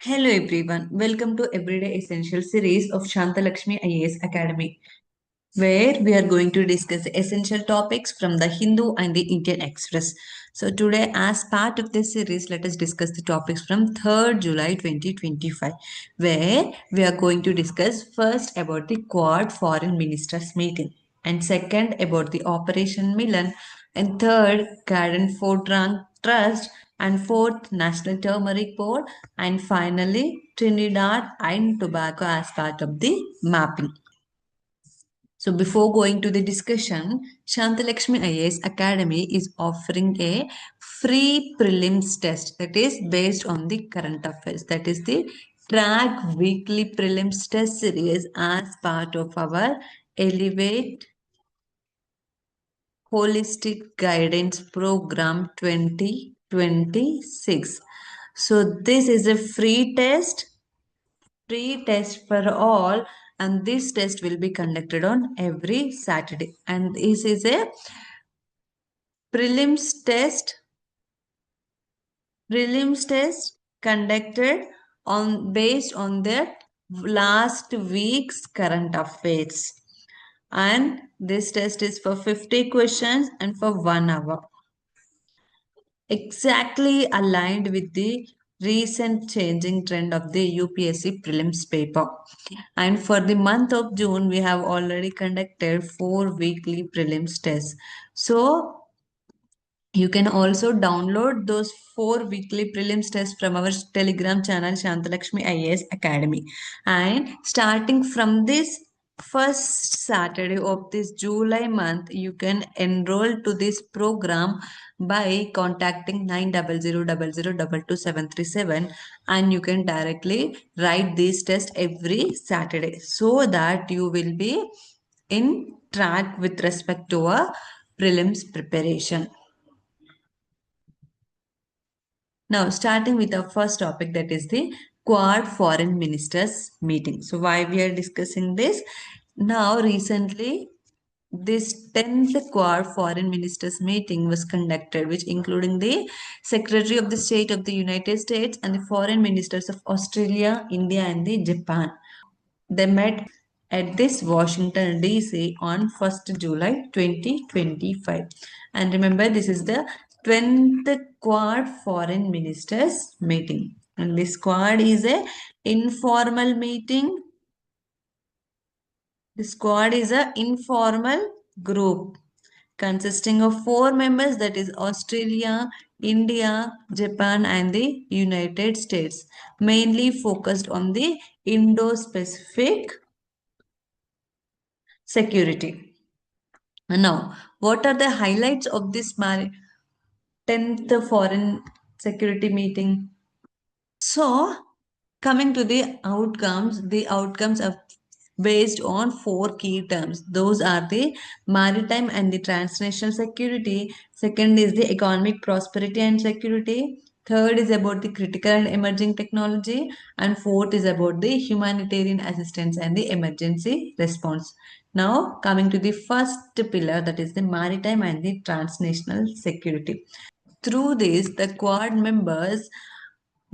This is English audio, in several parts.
Hello everyone, welcome to Everyday Essential series of Shantha Lakshmi IAS Academy, where we are going to discuss essential topics from the Hindu and the Indian Express. So today, as part of this series, let us discuss the topics from 3rd July 2025, where we are going to discuss first about the Quad Foreign Ministers meeting, and second about the Operation Milan, and third Garden Fort Rank Trust, and fourth National Turmeric Board, and finally Trinidad and Tobago as part of the mapping. So before going to the discussion, Shantha Lakshmi IAS Academy is offering a free prelims test that is based on the current affairs. That is the track weekly prelims test series as part of our Elevate Holistic Guidance Program 2026. So this is a free test for all, and this test will be conducted on every Saturday, and this is a prelims test prelims test conducted on based on the last week's current affairs, and this test is for 50 questions and for 1 hour, exactly aligned with the recent changing trend of the UPSC prelims paper. And for the month of June, we have already conducted 4 weekly prelims tests. So you can also download those 4 weekly prelims tests from our Telegram channel Shantha Lakshmi IAS Academy. And starting from this first Saturday of this July month, you can enroll to this program by contacting 9000222737, and you can directly write these tests every Saturday so that you will be in track with respect to a prelims preparation. Now, starting with our first topic, that is the Quad Foreign Ministers meeting. So, why we are discussing this? Now, recently, this 10th Quad Foreign Ministers meeting was conducted, which including the Secretary of the State of the United States and the Foreign Ministers of Australia, India, and the Japan. They met at this Washington DC on 1st July 2025. And remember, this is the 20th Quad Foreign Ministers meeting. And this Quad is a informal meeting. The squad is an informal group consisting of 4 members, that is Australia, India, Japan, and the United States, mainly focused on the Indo-Pacific security. Now, what are the highlights of this 10th Foreign Security Meeting? So, coming to the outcomes are based on 4 key terms. Those are the maritime and the transnational security. Second is the economic prosperity and security. Third is about the critical and emerging technology. And fourth is about the humanitarian assistance and the emergency response. Now, coming to the first pillar, that is the maritime and the transnational security. Through this, the Quad members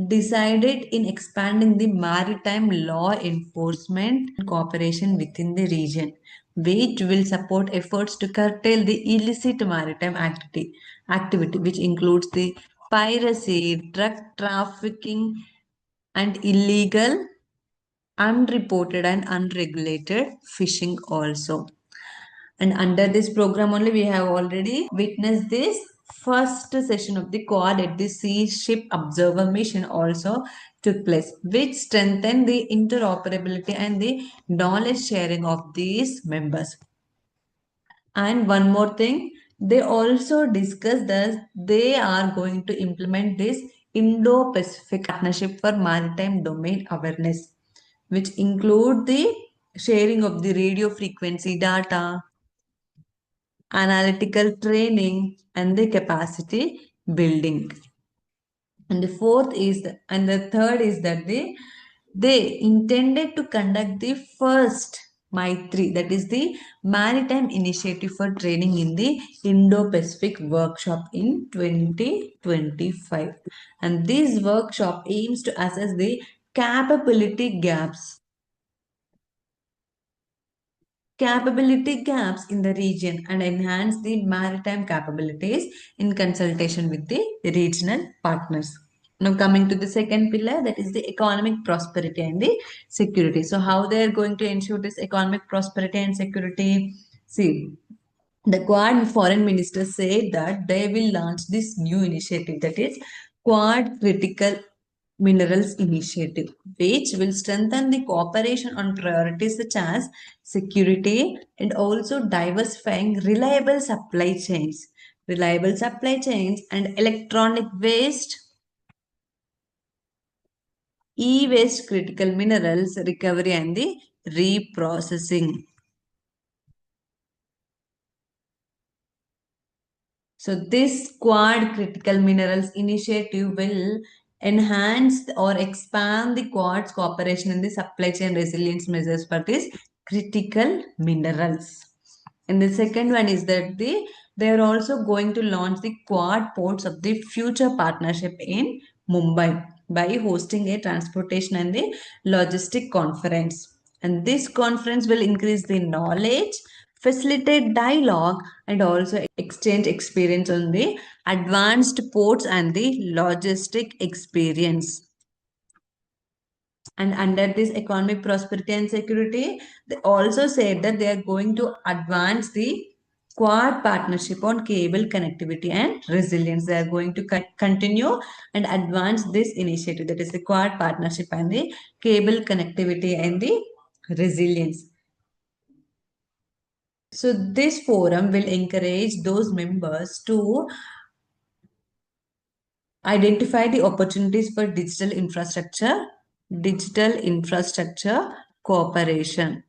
decided in expanding the maritime law enforcement cooperation within the region, which will support efforts to curtail the illicit maritime activity, which includes the piracy, drug trafficking, and illegal, unreported, and unregulated fishing also. And under this program only, we have already witnessed this first session of the Quad at the Sea Ship Observer Mission also took place, which strengthened the interoperability and the knowledge sharing of these members. And one more thing, they also discussed that they are going to implement this Indo-Pacific Partnership for Maritime Domain Awareness, which include the sharing of the radio frequency data, analytical training, and the capacity building. And the third is that they intended to conduct the first Maitri, that is the Maritime Initiative for Training in the Indo-Pacific workshop in 2025. And this workshop aims to assess the capability gaps. Capability gaps in the region and enhance the maritime capabilities in consultation with the regional partners. Now coming to the second pillar, that is the economic prosperity and the security. So how they are going to ensure this economic prosperity and security? See, the Quad foreign ministers said that they will launch this new initiative, that is Quad Critical Minerals Initiative, which will strengthen the cooperation on priorities such as security and also diversifying reliable supply chains and electronic waste, e-waste critical minerals recovery and the reprocessing. So this Quad Critical Minerals Initiative will enhance or expand the Quad's cooperation in the supply chain resilience measures for these critical minerals. And the second one is that they are also going to launch the Quad Ports of the Future Partnership in Mumbai by hosting a transportation and the logistic conference. And this conference will increase the knowledge, facilitate dialogue, and also exchange experience on the advanced ports and the logistic experience. And under this economic prosperity and security, they also said that they are going to advance the Quad partnership on cable connectivity and resilience. They are going to continue and advance this initiative, that is the Quad partnership and the cable connectivity and the resilience. So this forum will encourage those members to identify the opportunities for digital infrastructure cooperation.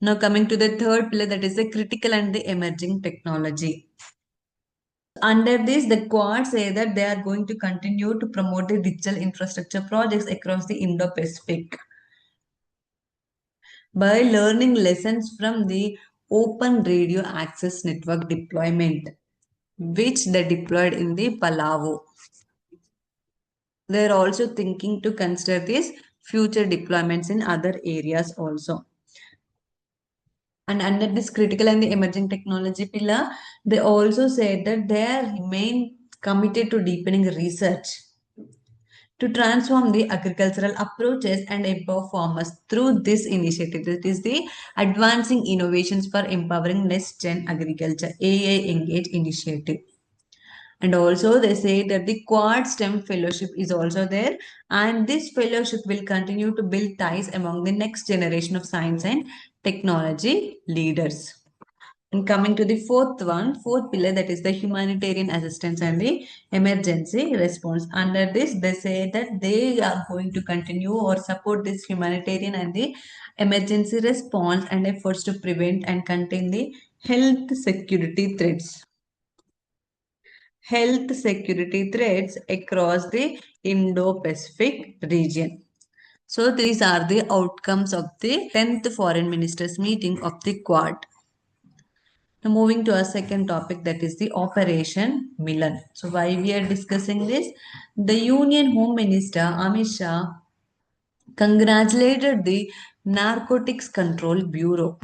Now coming to the third pillar, that is the critical and the emerging technology. Under this, the Quad say that they are going to continue to promote the digital infrastructure projects across the Indo-Pacific by learning lessons from the Open Radio Access Network deployment, which they deployed in the Palau. They are also thinking to consider these future deployments in other areas also. And under this critical and the emerging technology pillar, they also said that they remain committed to deepening research to transform the agricultural approaches and empower farmers through this initiative. That is the Advancing Innovations for Empowering Next Gen Agriculture AI Engage initiative. And also they say that the Quad STEM fellowship is also there, and this fellowship will continue to build ties among the next generation of science and technology leaders. And coming to the fourth pillar, that is the humanitarian assistance and the emergency response. Under this, they say that they are going to continue or support this humanitarian and the emergency response and efforts to prevent and contain the health security threats across the Indo-Pacific region. So these are the outcomes of the 10th Foreign Ministers meeting of the Quad. Now moving to our second topic, that is the Operation Milan. So why we are discussing this? The Union Home Minister Amit Shah congratulated the Narcotics Control Bureau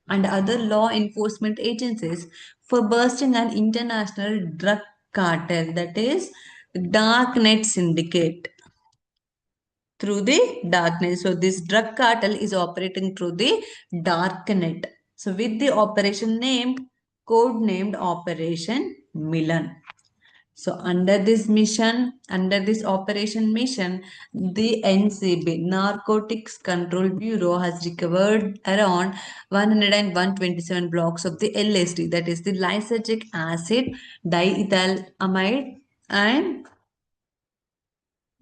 and other law enforcement agencies for busting an international drug cartel, that is darknet syndicate, through the darknet. So this drug cartel is operating through the darknet. So with the operation named, code named Operation Milan. So under this operation mission, the NCB, Narcotics Control Bureau, has recovered around 127 blocks of the LSD, that is the lysergic acid diethylamide, and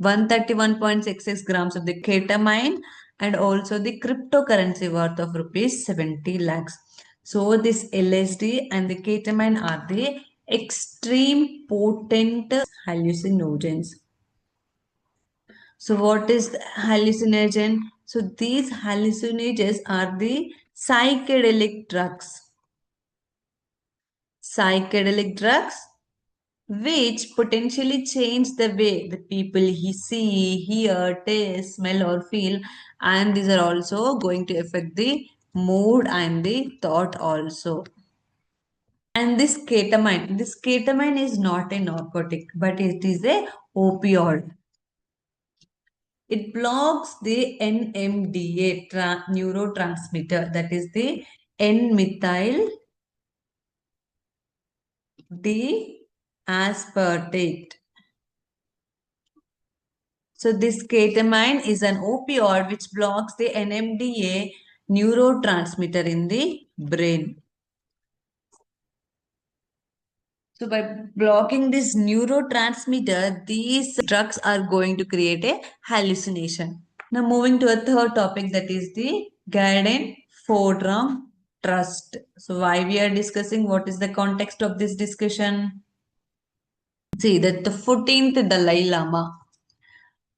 131.66 grams of the ketamine, and also the cryptocurrency worth of rupees 70 lakhs. So this LSD and the ketamine are the extreme potent hallucinogens. So what is the hallucinogen? So these hallucinogens are the psychedelic drugs which potentially change the way the people he see, hear, taste, smell, or feel, and these are also going to affect the mood and the thought also. And this ketamine is not a narcotic, but it is a opioid. It blocks the NMDA neurotransmitter, that is the N-methyl D-aspartate. So this ketamine is an opioid which blocks the NMDA neurotransmitter in the brain. So by blocking this neurotransmitter, these drugs are going to create a hallucination. Now moving to a third topic, that is the guidance foreground trust. So why we are discussing, what is the context of this discussion? See that the 14th Dalai Lama.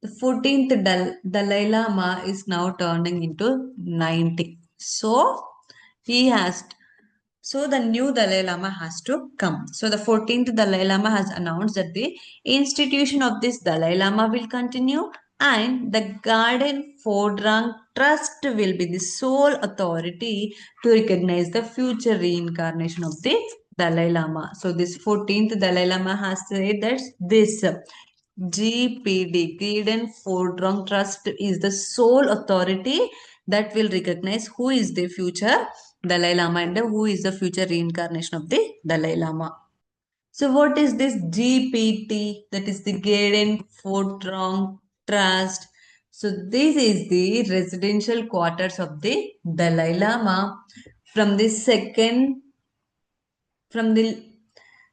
The 14th Dalai Lama is now turning into 90. So he has so the new Dalai Lama has to come. So the 14th Dalai Lama has announced that the institution of this Dalai Lama will continue and the Garden Fodrang Trust will be the sole authority to recognize the future reincarnation of the Dalai Lama. So this 14th Dalai Lama has said that this GPD, Garden Fodrang Trust, is the sole authority that will recognize who is the future Dalai Lama and who is the future reincarnation of the Dalai Lama. So what is this GPT? That is the Garden Fortrong Trust. So this is the residential quarters of the Dalai Lama from the second from the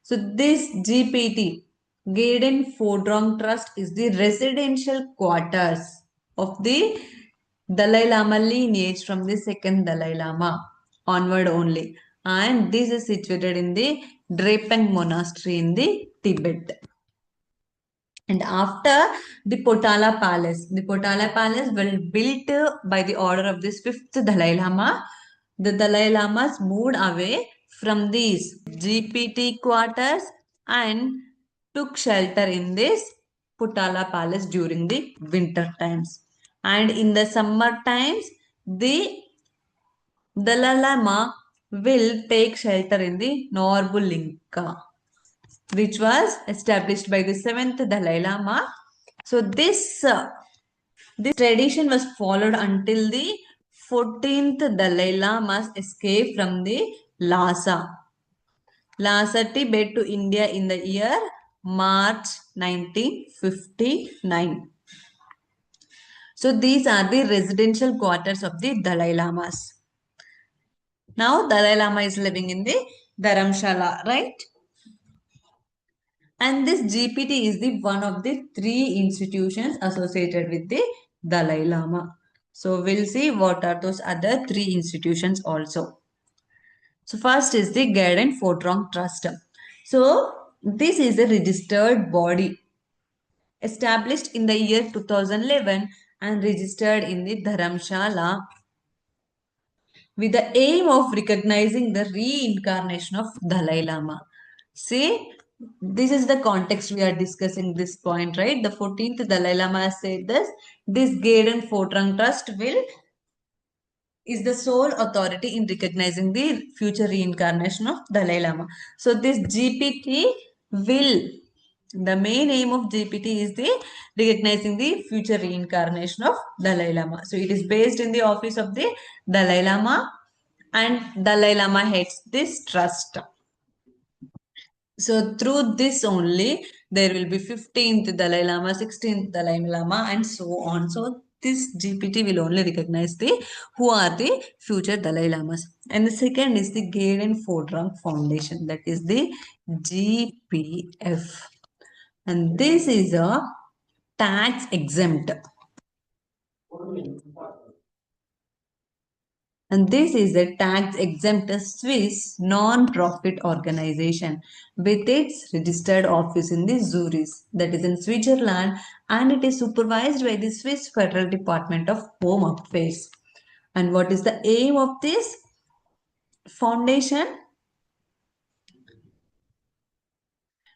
so this GPT Garden Fortrong Trust is the residential quarters of the Dalai Lama lineage from the second Dalai Lama onward only. And this is situated in the Drepung Monastery in the Tibet. And after the Potala Palace was built by the order of this fifth Dalai Lama. The Dalai Lamas moved away from these GPT quarters and took shelter in this Potala Palace during the winter times. And in the summer times, the Dalai Lama will take shelter in the Norbulinka, which was established by the seventh Dalai Lama. So this tradition was followed until the 14th Dalai Lama's escape from the Lhasa, Tibet to India in the year March 1959. So these are the residential quarters of the Dalai Lamas. Now Dalai Lama is living in the Dharamshala, right? And this GPT is the one of the three institutions associated with the Dalai Lama. So we'll see what are those other three institutions also. So first is the Guidance Fortrong Trust. So this is a registered body established in the year 2011 and registered in the Dharamshala with the aim of recognizing the reincarnation of Dalai Lama. See, this is the context we are discussing this point, right? The 14th Dalai Lama has said this Gaiden Fortrang Trust will is the sole authority in recognizing the future reincarnation of Dalai Lama. So this GPT will, the main aim of GPT is the recognizing the future reincarnation of Dalai Lama. So it is based in the office of the Dalai Lama and Dalai Lama heads this trust. So through this only, there will be 15th Dalai Lama, 16th Dalai Lama and so on. So this GPT will only recognize the who are the future Dalai Lamas. And the second is the Gaiden Fordrang Foundation, that is the GPF. And this is a tax exempt. And this is a tax-exempt Swiss non-profit organization with its registered office in the Zurich, that is in Switzerland, and it is supervised by the Swiss Federal Department of Home Affairs. And what is the aim of this foundation?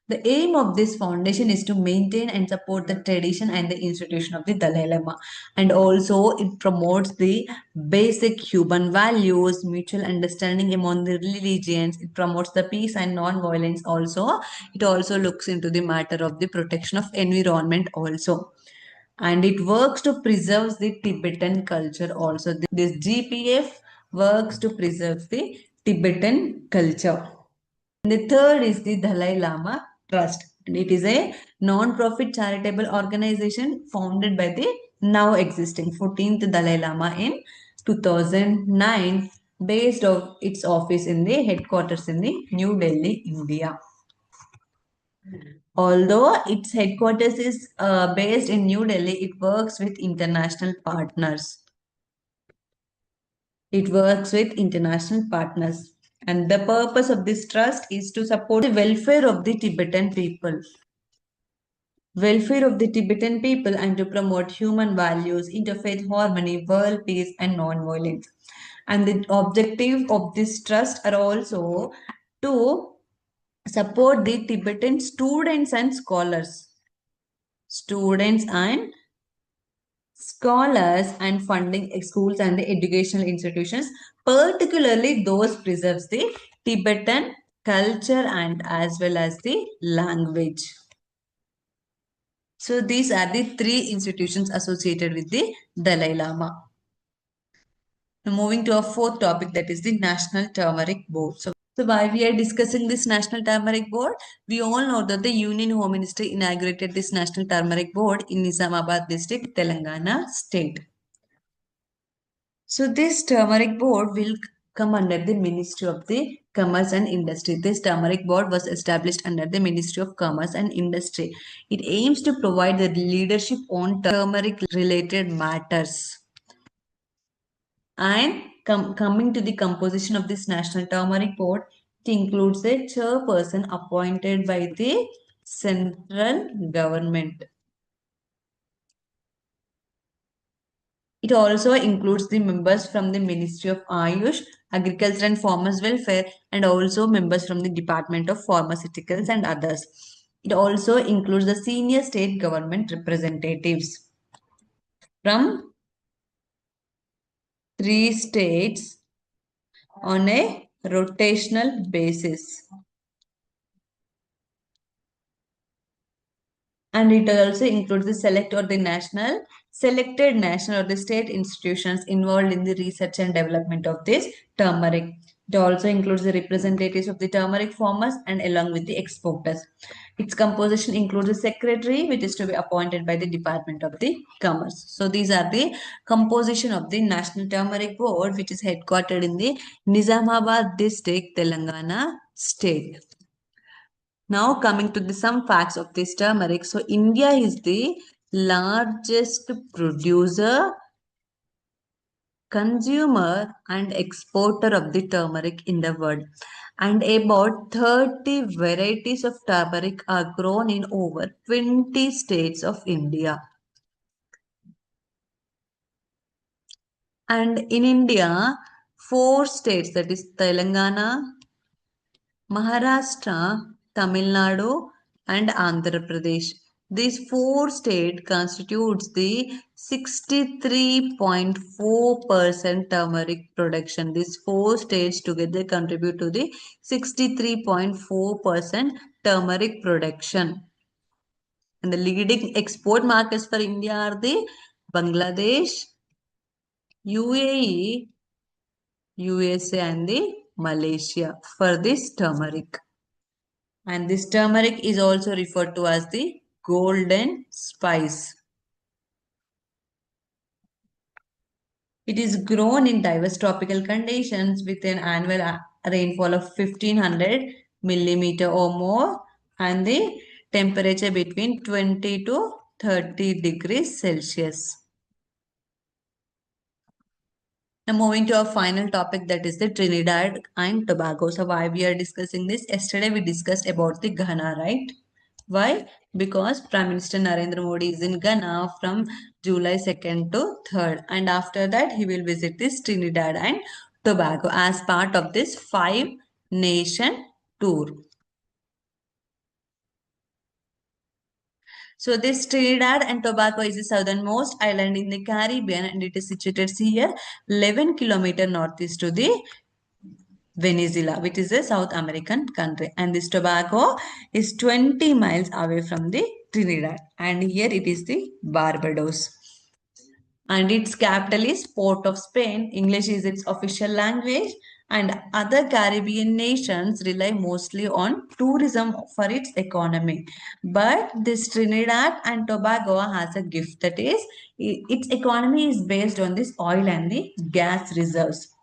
The aim of this foundation is to maintain and support the tradition and the institution of the Dalai Lama. And also, it promotes the basic human values, mutual understanding among the religions. It promotes the peace and non-violence also. It also looks into the matter of the protection of environment also. And it works to preserve the Tibetan culture also. This GPF works to preserve the Tibetan culture. The third is the Dalai Lama Trust. And it is a non-profit charitable organization founded by the now existing 14th Dalai Lama in 2009, based of its office in the headquarters in the New Delhi, India. Although its headquarters is based in New Delhi, it works with international partners. It works with international partners. And the purpose of this trust is to support the welfare of the Tibetan people. Welfare of the Tibetan people and to promote human values, interfaith harmony, world peace, and non-violence. And the objective of this trust are also to support the Tibetan students and scholars. Students and scholars and funding schools and the educational institutions, particularly those preserves the Tibetan culture and as well as the language. So these are the three institutions associated with the Dalai Lama. Now moving to our fourth topic, that is the National Turmeric Board. So why we are discussing this National Turmeric Board? We all know that the Union Home Ministry inaugurated this National Turmeric Board in Nizamabad district, Telangana state. So this turmeric board will come under the Ministry of the Commerce and Industry. This turmeric board was established under the Ministry of Commerce and Industry. It aims to provide the leadership on turmeric related matters. And coming to the composition of this National Turmeric Board, it includes a chairperson appointed by the central government. It also includes the members from the Ministry of Ayush, Agriculture and Farmers Welfare, and also members from the Department of Pharmaceuticals and others. It also includes the senior state government representatives from 3 states on a rotational basis. And it also includes the select or the national, selected national or the state institutions involved in the research and development of this turmeric. It also includes the representatives of the turmeric farmers and along with the exporters. Its composition includes a secretary which is to be appointed by the Department of the Commerce. So these are the composition of the National Turmeric Board, which is headquartered in the Nizamabad district, Telangana state. Now coming to some facts of this turmeric. So India is the largest producer, consumer and exporter of the turmeric in the world. And about 30 varieties of turmeric are grown in over 20 states of India. And in India, 4 states, that is Telangana, Maharashtra, Tamil Nadu, and Andhra Pradesh. These 4 states constitutes the 63.4% turmeric production. These 4 states together contribute to the 63.4% turmeric production. And the leading export markets for India are the Bangladesh, UAE, USA, and the Malaysia for this turmeric. And this turmeric is also referred to as the golden spice. It is grown in diverse tropical conditions with an annual rainfall of 1500 millimeter or more and the temperature between 20 to 30 degrees Celsius. Now moving to our final topic, that is the Trinidad and Tobago. So why we are discussing this? Yesterday we discussed about the Ghana, right? Why? Because Prime Minister Narendra Modi is in Ghana from July 2nd to 3rd. And after that, he will visit this Trinidad and Tobago as part of this 5-nation tour. So this Trinidad and Tobago is the southernmost island in the Caribbean, and it is situated here 11 kilometer northeast to the Venezuela, which is a South American country. And this Tobago is 20 miles away from the Trinidad. And here it is the Barbados. And its capital is Port of Spain. English is its official language, and other Caribbean nations rely mostly on tourism for its economy. But this Trinidad and Tobago has a gift, that is, its economy is based on this oil and the gas reserves.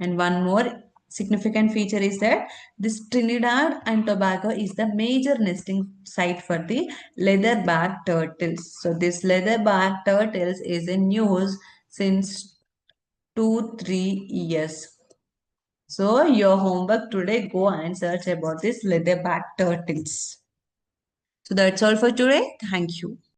And one more significant feature is that this Trinidad and Tobago is the major nesting site for the leatherback turtles. So this leatherback turtles is in news since 2-3 years. So your homework today, go and search about this leatherback turtles. So that's all for today. Thank you.